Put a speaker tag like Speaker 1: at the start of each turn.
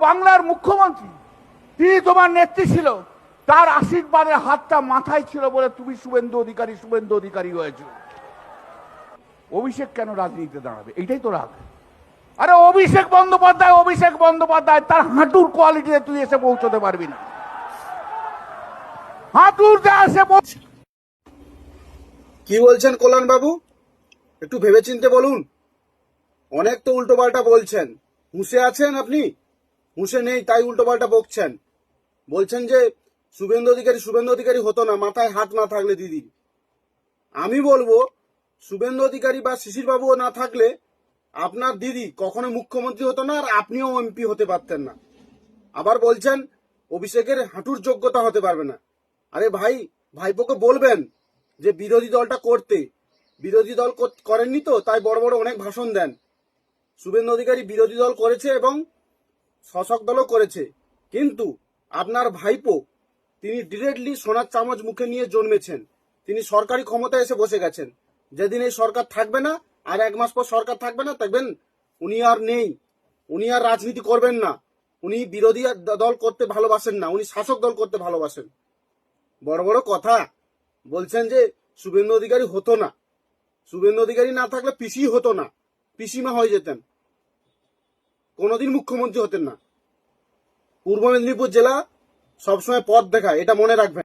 Speaker 1: বাংলার মুখ্যমন্ত্রী তিনি তোমার নেত্রী ছিল, তার আশীর্বাদের হাতটা মাথায় ছিল বলে তুমি শুভেন্দু অধিকারী হয়েছে। অভিষেক কেন রাজনীতিতে দাঁড়াবে? এইটাই তো রাগ। আরে অভিষেক বন্দ্যোপাধ্যায় তার হাঁটুর কোয়ালিটিতে তুই এসে পৌঁছতে পারবি না। হাঁটুর যা এসে
Speaker 2: কি বলছেন কল্যাণ বাবু? একটু ভেবেচিন্তে বলুন। অনেক তো উল্টোপাল্টা বলছেন। হুঁশে আছেন আপনি? হুঁশে নেই তাই উল্টোপাল্টা বকছেন। বলছেন যে শুভেন্দু অধিকারী হতো না মাথায় হাত না থাকলে দিদি। আমি বলবো শুভেন্দু অধিকারী বা শিশির বাবুও না থাকলে আপনার দিদি কখনো মুখ্যমন্ত্রী হতো না, আর আপনিও এমপি হতে পারতেন না। আবার বলছেন অভিষেকের হাঁটুর যোগ্যতা হতে পারবে না। আরে ভাইপোকে বলবেন যে বিরোধী দলটা করতে। বিরোধী দল করেননি তো তাই বড় বড় অনেক ভাষণ দেন। শুভেন্দু অধিকারী বিরোধী দল করেছে এবং শাসক দলও করেছে, কিন্তু আপনার ভাইপো তিনি ডিরেক্টলি সোনার চামচ মুখে নিয়ে জন্মেছেন। তিনি সরকারি ক্ষমতায় এসে বসে গেছেন। যেদিন এই সরকার থাকবে না, আর 1 মাস পর সরকার থাকবে না, দেখবেন উনি আর নেই। উনি আর রাজনীতি করবেন না। উনি বিরোধী দল করতে ভালোবাসেন না, উনি শাসক দল করতে ভালোবাসেন। বড় বড় কথা বলছেন যে শুভেন্দু অধিকারী হতো না। শুভেন্দু অধিকারী না থাকলে পিসি হতো না, পিসিমা হয়ে যেতেন, কোনোদিন মুখ্যমন্ত্রী হতেন না। পূর্ব মেদিনীপুর জেলা সবসময় পথ দেখায়, এটা মনে রাখবেন।